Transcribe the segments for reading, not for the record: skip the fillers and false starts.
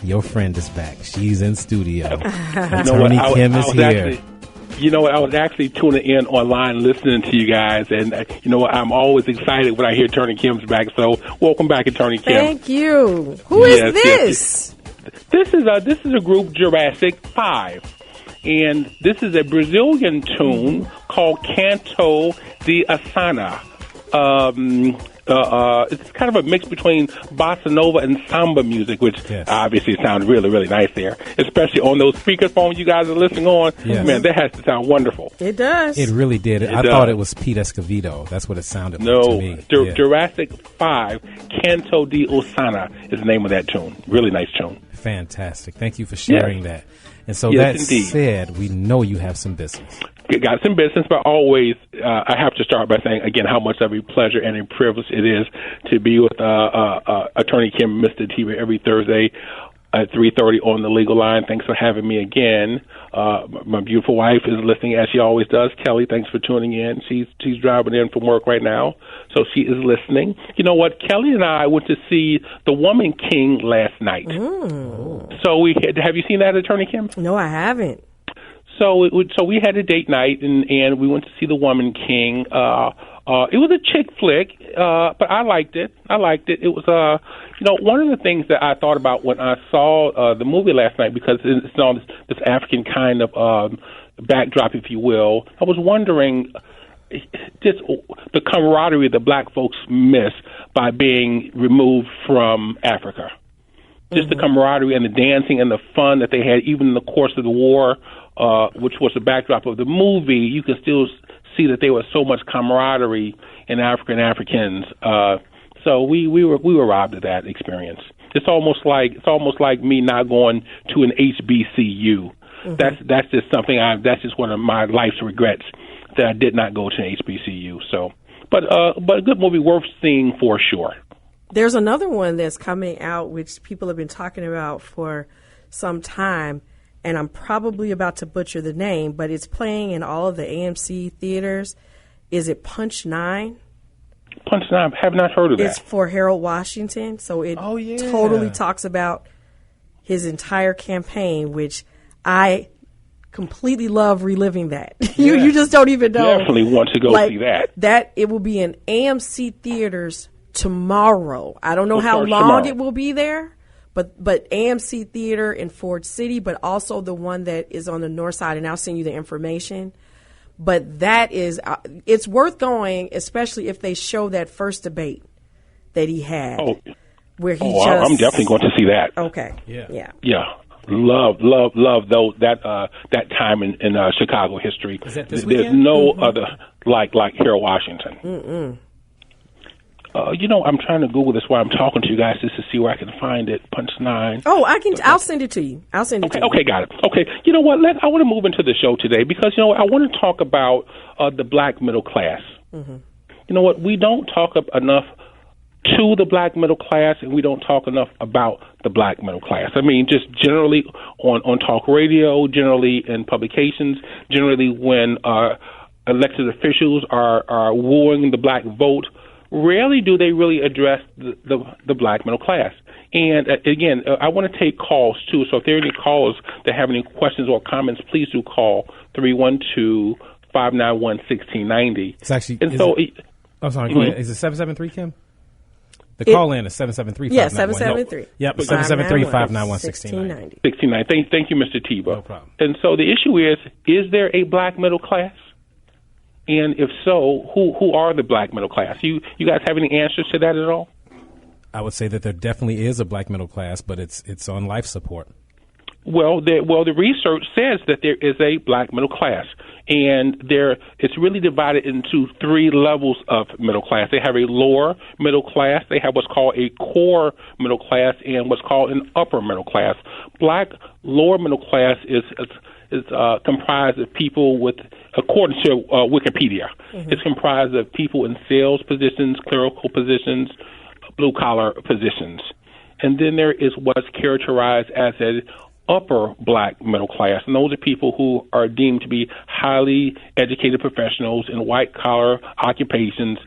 your friend is back. She's in studio. Attorney Kim is here. You know what? I was actually tuning in online, listening to you guys, and you know what? I'm always excited when I hear Attorney Kim's back. So, welcome back, Attorney Kim. Thank you. Who is this? Yes. This is a group, Jurassic 5, and this is a Brazilian tune called Canto de Asana. It's kind of a mix between bossa nova and samba music, which obviously sounds really, really nice there, especially on those speakerphones you guys are listening on. Yes. Man, that has to sound wonderful. It does. It really did. I thought it was Pete Escovedo. That's what it sounded like to me. Jurassic 5, Canto de Osana is the name of that tune. Really nice tune. Fantastic. Thank you for sharing that. And so that said, we know you have some business. Got some business, but always I have to start by saying, again, how much of a pleasure and a privilege it is to be with Attorney Kim, Mr. Tebow, every Thursday at 3:30 on the Legal Line. Thanks for having me again. My beautiful wife is listening, as she always does. Kelly, thanks for tuning in. She's driving in from work right now, so she is listening. You know what? Kelly and I went to see The Woman King last night. So have you seen that, Attorney Kim? No, I haven't. So we had a date night, and we went to see The Woman King. It was a chick flick, but I liked it. It was, one of the things that I thought about when I saw the movie last night, because it's on this African kind of backdrop, if you will. I was wondering just the camaraderie that black folks miss by being removed from Africa. Just the camaraderie and the dancing and the fun that they had, even in the course of the war. Which was the backdrop of the movie, you can still see that there was so much camaraderie in Africans. So we were robbed of that experience. It's almost like me not going to an HBCU. That's just something. That's just one of my life's regrets, that I did not go to an HBCU. So, but a good movie worth seeing for sure. There's another one that's coming out, which people have been talking about for some time. And I'm probably about to butcher the name, but it's playing in all of the AMC theaters. Is it Punch 9? Punch 9, have not heard of that. It's for Harold Washington, so it totally talks about his entire campaign, which I completely love reliving that. You just don't even know. Definitely want to go see that. That it will be in AMC theaters tomorrow. I don't know how long it will be there. But AMC Theater in Ford City, but also the one that is on the north side, and I'll send you the information. But that is, it's worth going, especially if they show that first debate that he had. Where he I'm definitely going to see that. Okay. Yeah. Love that time in Chicago history. Is that this There's weekend? no other like Harold Washington. I'm trying to Google this while I'm talking to you guys just to see where I can find it. Punch 9. Oh, I'll send it to you. Okay, got it. Okay, you know what? I want to move into the show today because, I want to talk about the black middle class. You know what? We don't talk enough to the black middle class, and we don't talk enough about the black middle class. I mean, just generally on talk radio, generally in publications, generally when elected officials are wooing the black vote. Rarely do they really address the black middle class. And again, I want to take calls too. So if there are any callers that have any questions or comments, please do call 312-591-1690. It's actually. I'm sorry. Go ahead. Is it 773, Kim? The call in is 773. Yeah, 773. Yep, 773-591-1690. 1690. Thank you, Mr. Tebow. No problem. And so the issue is there a black middle class? And if so, who are the black middle class? You guys have any answers to that at all? I would say that there definitely is a black middle class, but it's on life support. Well, the research says that there is a black middle class, and it's really divided into three levels of middle class. They have a lower middle class, they have what's called a core middle class, and what's called an upper middle class. Black lower middle class is comprised of people with, according to Wikipedia, it's comprised of people in sales positions, clerical positions, blue-collar positions. And then there is what's characterized as an upper black middle class, and those are people who are deemed to be highly educated professionals in white-collar occupations,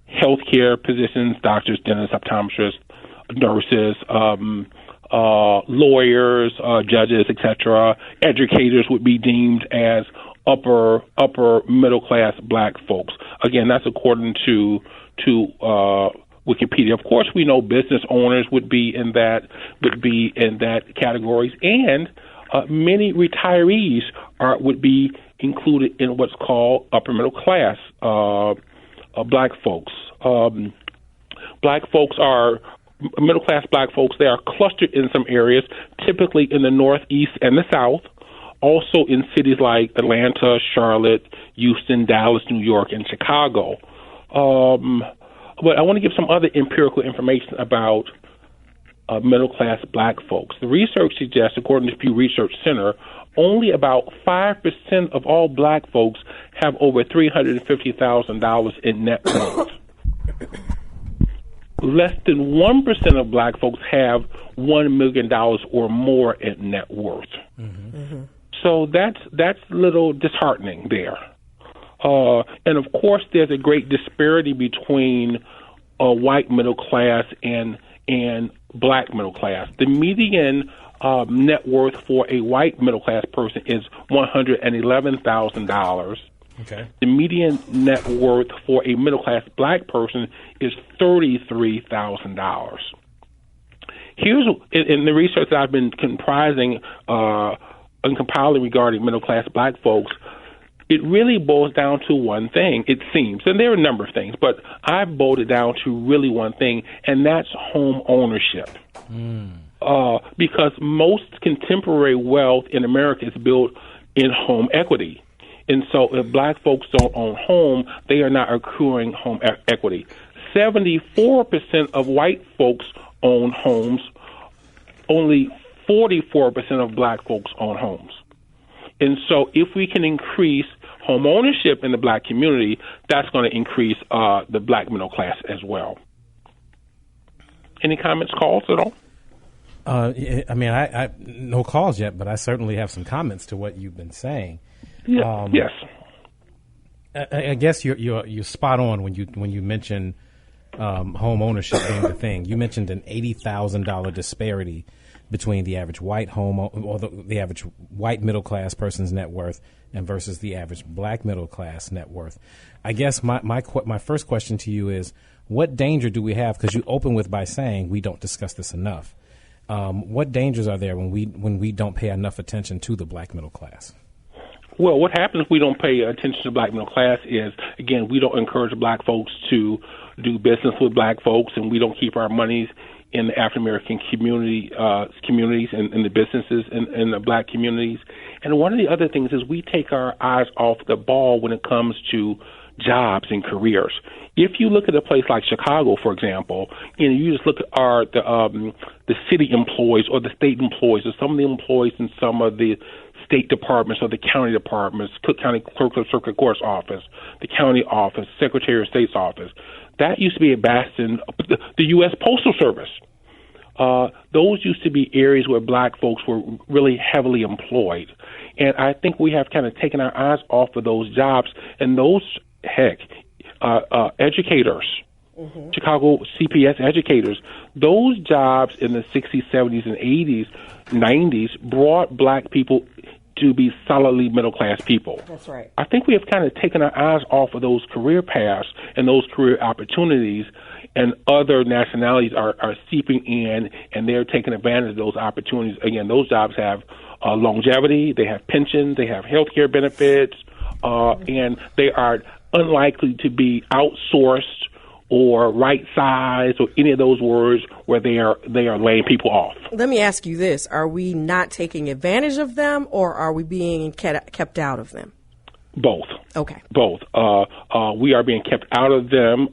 healthcare positions, doctors, dentists, optometrists, nurses, lawyers, judges, etc. Educators would be deemed as upper middle class black folks. Again, that's according to Wikipedia. Of course, we know business owners would be in that categories, and many retirees would be included in what's called upper middle class black folks. Black folks are middle class black folks. They are clustered in some areas, typically in the Northeast and the South. Also in cities like Atlanta, Charlotte, Houston, Dallas, New York, and Chicago. But I want to give some other empirical information about middle-class black folks. The research suggests, according to Pew Research Center, only about 5% of all black folks have over $350,000 in net worth. Less than 1% of black folks have $1 million or more in net worth. Mm-hmm. Mm-hmm. So that's a little disheartening there. And of course, there's a great disparity between white middle class and black middle class. The median net worth for a white middle class person is $111,000. Okay. The median net worth for a middle class black person is $33,000. Here's in the research that I've been comprising and compiling regarding middle class black folks. It really boils down to one thing, it seems, and there are a number of things, but I've boiled it down to really one thing, and that's home ownership. Because most contemporary wealth in America is built in home equity. And so if black folks don't own home, they are not accruing home equity. 74% of white folks own homes. Only 44% of black folks own homes. And so if we can increase home ownership in the black community, that's going to increase the black middle class as well. Any comments, calls at all? I mean, I no calls yet, but I certainly have some comments to what you've been saying. Yeah, yes. I guess you're spot on when you mention home ownership being the thing. You mentioned an $80,000 disparity between the average white home or the average white middle class person's net worth and versus the average black middle class net worth. I guess my first question to you is, what danger do we have? Because you open with by saying we don't discuss this enough. What dangers are there when we don't pay enough attention to the black middle class? Well, what happens if we don't pay attention to black middle class is, again, we don't encourage black folks to do business with black folks, and we don't keep our monies in the African American communities and the businesses in the black communities. And one of the other things is we take our eyes off the ball when it comes to jobs and careers. If you look at a place like Chicago, for example, and you just look at the city employees or the state employees or some of the employees in some of the state departments or the county departments, Cook County Clerk of Circuit Court's office, the county office, Secretary of State's office. That used to be a bastion of the U.S. Postal Service. Those used to be areas where black folks were really heavily employed. And I think we have kind of taken our eyes off of those jobs and those, educators, mm-hmm. Chicago CPS educators, those jobs in the 60s, 70s, and 80s, 90s brought black people to be solidly middle-class people. That's right. I think we have kind of taken our eyes off of those career paths and those career opportunities, and other nationalities are seeping in, and they're taking advantage of those opportunities. Again, those jobs have longevity, they have pensions, they have health care benefits, and they are unlikely to be outsourced or right-sized or any of those words where they are laying people off. Let me ask you this. Are we not taking advantage of them, or are we being kept out of them? Both. Okay. Both. We are being kept out of them,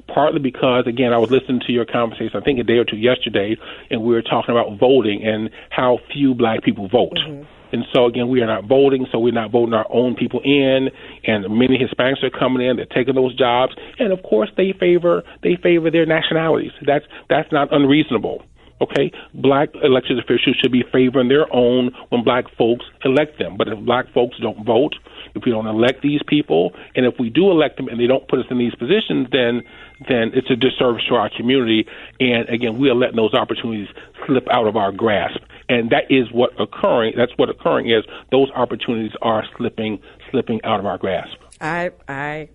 partly because, again, I was listening to your conversation, I think a day or two yesterday, and we were talking about voting and how few black people vote. Mm-hmm. And so, again, we are not voting, so we're not voting our own people in, and many Hispanics are coming in, they're taking those jobs, and of course they favor their nationalities. That's not unreasonable. Okay? Black elected officials should be favoring their own when black folks elect them. But if black folks don't vote, if we don't elect these people, and if we do elect them and they don't put us in these positions, then it's a disservice to our community. And again, we are letting those opportunities slip out of our grasp. And that is what occurring. That's what occurring is. Those opportunities are slipping out of our grasp. I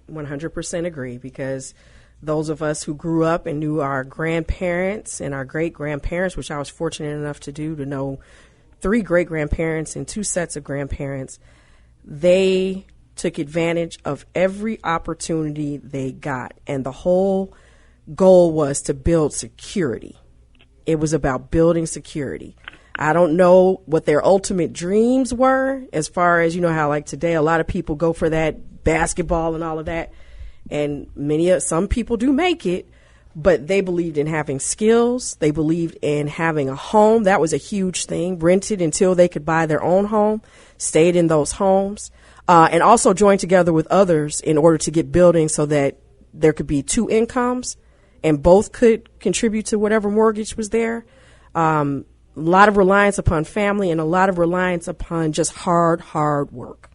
100% agree, because those of us who grew up and knew our grandparents and our great-grandparents, which I was fortunate enough to do, to know 3 great-grandparents and 2 sets of grandparents, they took advantage of every opportunity they got. And the whole goal was to build security. It was about building security. I don't know what their ultimate dreams were, as far as, how like today a lot of people go for that basketball and all of that. And some people do make it, but they believed in having skills. They believed in having a home. That was a huge thing. Rented until they could buy their own home, stayed in those homes, and also joined together with others in order to get buildings so that there could be 2 incomes and both could contribute to whatever mortgage was there. A lot of reliance upon family and a lot of reliance upon just hard work.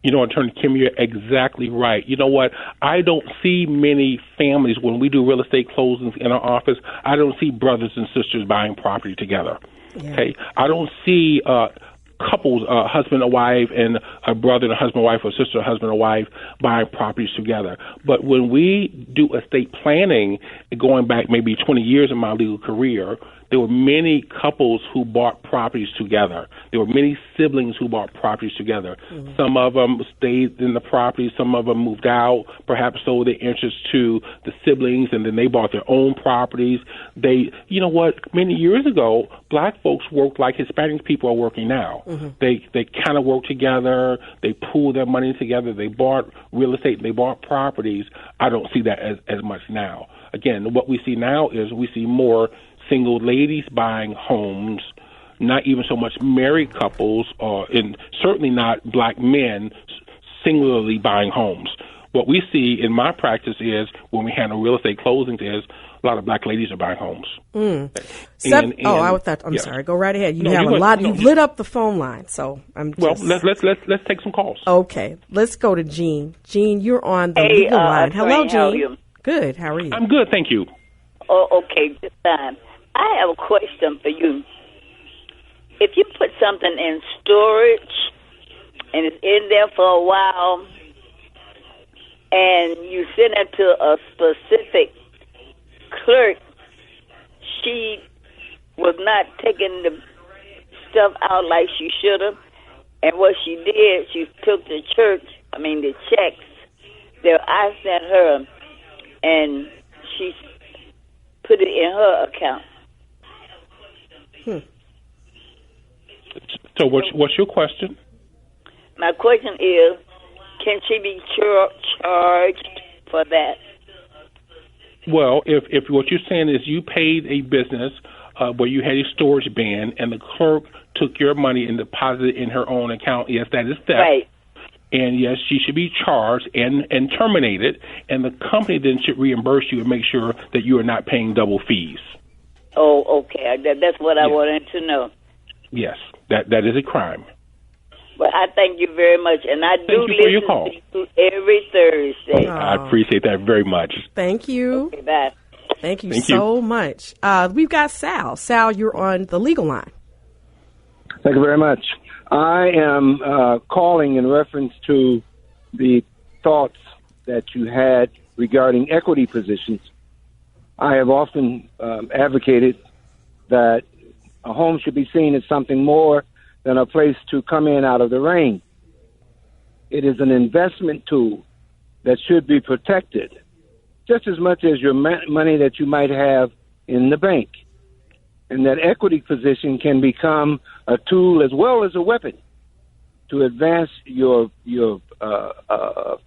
Attorney Kim, you're exactly right. You know what? I don't see many families when we do real estate closings in our office. I don't see brothers and sisters buying property together. Yeah. Okay, I don't see couples, husband and wife, and a brother and a husband and wife, or sister, husband and wife, buying properties together. But when we do estate planning, going back maybe 20 years in my legal career, there were many couples who bought properties together. There were many siblings who bought properties together. Mm-hmm. Some of them stayed in the property. Some of them moved out, perhaps sold their interest to the siblings, and then they bought their own properties. Many years ago, black folks worked like Hispanic people are working now. Mm-hmm. They kind of worked together. They pooled their money together. They bought real estate. They bought properties. I don't see that as much now. Again, what we see now is we see more single ladies buying homes, not even so much married couples, and certainly not black men singularly buying homes. What we see in my practice is, when we handle real estate closings, is a lot of black ladies are buying homes. I'm sorry. Go right ahead. You've lit up the phone line, so let's take some calls. Okay, let's go to Jean. Jean, you're on the legal line. Hello, Jean. How are you? Good. How are you? I'm good, thank you. Oh, okay. This time, I have a question for you. If you put something in storage and it's in there for a while, and you send it to a specific clerk, she was not taking the stuff out like she should have, and what she did, she took the checks that I sent her, and she put it in her account. So what's your question? My question is, can she be charged for that? Well, if what you're saying is you paid a business where you had a storage ban and the clerk took your money and deposited it in her own account, yes, that is theft. Right. And yes, she should be charged and terminated, and the company then should reimburse you and make sure that you are not paying double fees. Oh, okay. That's what I wanted to know. Yes, that is a crime. But I thank you very much, and I do listen to you every Thursday. I appreciate that very much. Thank you. Okay, bye. Thank you so much. We've got Sal. Sal, you're on the legal line. Thank you very much. I am calling in reference to the thoughts that you had regarding equity positions. I have often advocated that a home should be seen as something more than a place to come in out of the rain. It is an investment tool that should be protected just as much as your money that you might have in the bank. And that equity position can become a tool as well as a weapon to advance your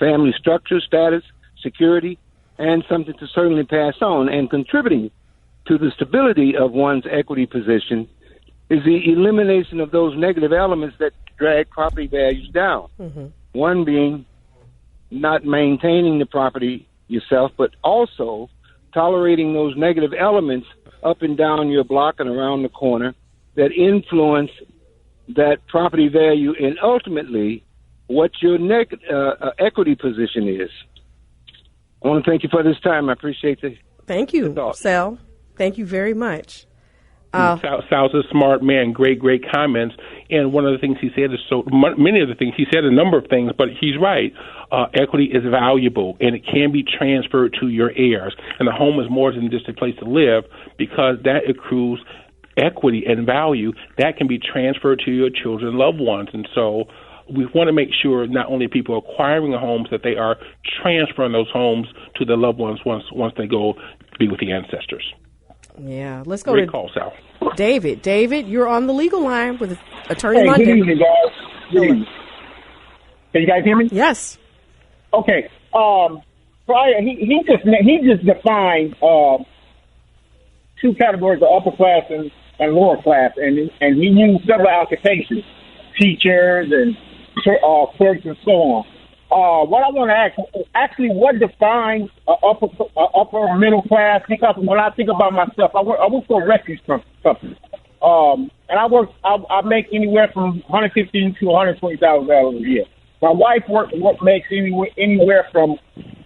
family structure, status, security, and something to certainly pass on. And contributing to the stability of one's equity position is the elimination of those negative elements that drag property values down. Mm-hmm. One being not maintaining the property yourself, but also tolerating those negative elements up and down your block and around the corner that influence that property value and ultimately what your equity position is. I want to thank you for this time. I appreciate it. Thank you, Sal. Thank you very much. Sal's a smart man. Great comments. And one of the things he said is many of the things he said, a number of things, but he's right. Equity is valuable, and it can be transferred to your heirs. And the home is more than just a place to live, because that accrues equity and value that can be transferred to your children, loved ones. And so we want to make sure not only people acquiring homes, that they are transferring those homes to their loved ones once they go be with the ancestors. Yeah, let's go Great call, Sal. David. David, you're on the legal line with Attorney London. Good evening, guys. Good evening. Can you guys hear me? Yes. Okay. Prior, he just defined two categories of upper class and lower class, and he used several occupations, teachers and clerks and so on. What I want to ask, actually, what defines upper middle class? Because when I think about myself, I work for a refuse company, and I make anywhere from $115,000 to $120,000 a year. My wife makes anywhere from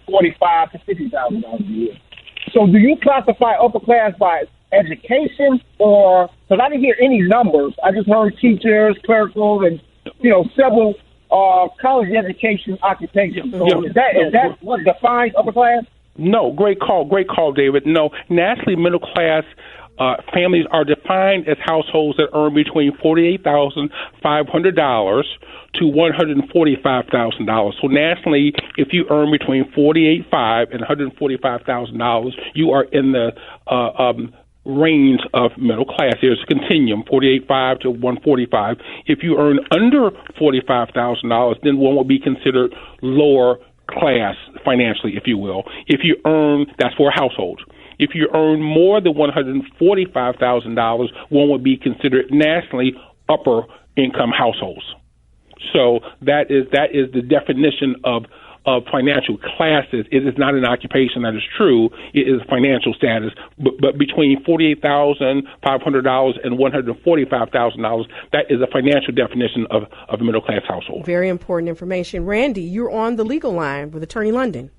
$45,000 to $50,000 a year. So, do you classify upper class by education, or because I didn't hear any numbers? I just heard teachers, clericals, and several college education occupations. So is that what defines upper class? No, great call, David. No, nationally, middle class families are defined as households that earn between $48,500 to $145,000. So nationally, if you earn between $48,500 and $145,000, you are in the range of middle class. There's a continuum, $48,500 to $145,000. If you earn under $45,000, then one will be considered lower class financially, if you will. If you earn, that's for a household. If you earn more than $145,000, one would be considered nationally upper income households. So that is the definition of financial classes. It is not an occupation, that is true. It is financial status. But between $48,500 and $145,000, that is a financial definition of a middle class household. Very important information. Randy, you're on the legal line with Attorney London.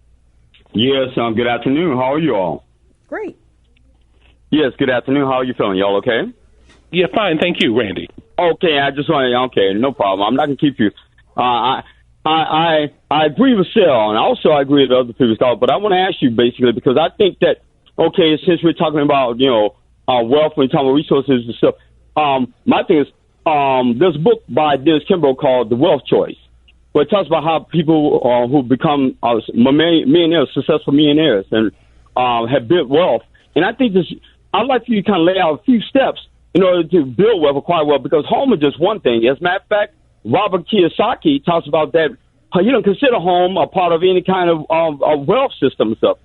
Yes, good afternoon. How are you all? Great. Yes, good afternoon. How are you feeling? Y'all okay? Yeah, fine. Thank you, Randy. Okay, I just want to, okay, no problem. I'm not going to keep you. I agree with Sal, and also I agree with other people's thoughts, but I want to ask you basically, because I think that, okay, since we're talking about, wealth, when we're talking about resources and stuff, my thing is, there's a book by Dennis Kimbro called The Wealth Choice, where it talks about how people who become millionaires, successful millionaires, and have built wealth. And I think I'd like for you to kind of lay out a few steps in order to build wealth, acquire wealth, because home is just one thing. As a matter of fact, Robert Kiyosaki talks about that. You don't consider home a part of any kind of wealth system and stuff.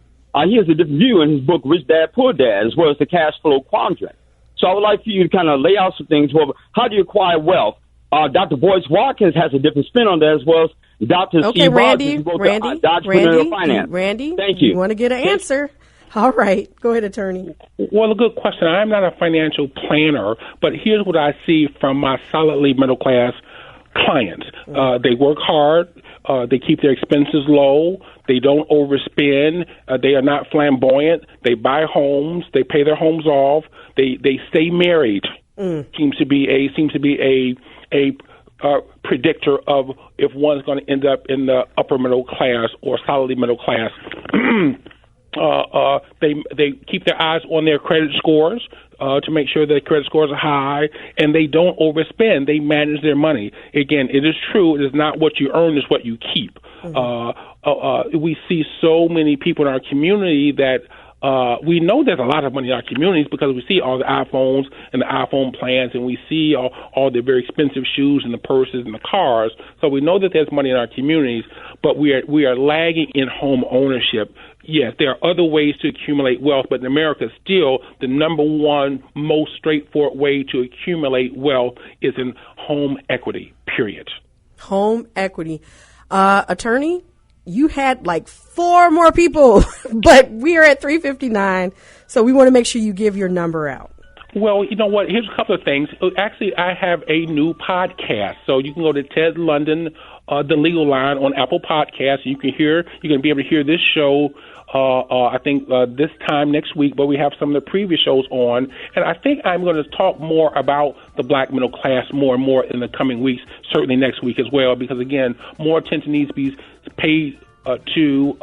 He has a different view in his book, Rich Dad, Poor Dad, as well as the cash flow quadrant. So I would like for you to kind of lay out some things. Well, how do you acquire wealth? Dr. Boyce Watkins has a different spin on that, as well as Dr. Steve Rogers. Randy, thank you. You want to get an answer? All right. Go ahead, Attorney. Well, a good question. I'm not a financial planner, but here's what I see from my solidly middle class clients. They work hard. They keep their expenses low. They don't overspend. They are not flamboyant. They buy homes. They pay their homes off. They stay married. Seems to be a predictor of if one's going to end up in the upper middle class or solidly middle class. They keep their eyes on their credit scores to make sure their credit scores are high, and they don't overspend. They manage their money. Again, it is true. It is not what you earn, it's what you keep. We see so many people in our community that we know there's a lot of money in our communities because we see all the iPhones and the iPhone plans, and we see all the very expensive shoes and the purses and the cars. So we know that there's money in our communities, but we are lagging in home ownership. Yes, there are other ways to accumulate wealth, but in America, still the number one most straightforward way to accumulate wealth is in home equity, period. Home equity. Attorney, you had like 4 more people, but we are at 3:59, so we want to make sure you give your number out. Well, you know what? Here's a couple of things. Actually, I have a new podcast. So you can go to Ted London, The Legal Line on Apple Podcasts. You can hear, you're going to be able to hear this show, I think this time next week, but we have some of the previous shows on. And I think I'm going to talk more about the black middle class more and more in the coming weeks, certainly next week as well, because, again, more attention needs to be paid to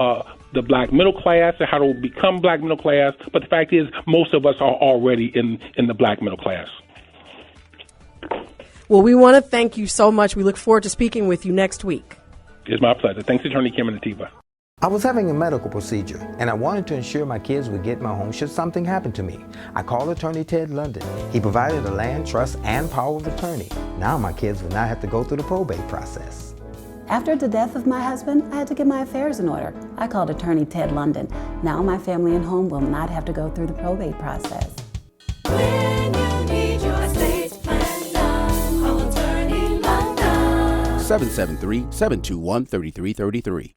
the black middle class and how to become black middle class. But the fact is, most of us are already in the black middle class. Well, we want to thank you so much. We look forward to speaking with you next week. It's my pleasure. Thanks, Attorney Kim and Nativa. I was having a medical procedure, and I wanted to ensure my kids would get my home should something happen to me. I called Attorney Ted London. He provided a land trust and power of attorney. Now my kids would not have to go through the probate process. After the death of my husband, I had to get my affairs in order. I called Attorney Ted London. Now my family and home will not have to go through the probate process. When you need your estate plan done, call Attorney London. 773-721-3333.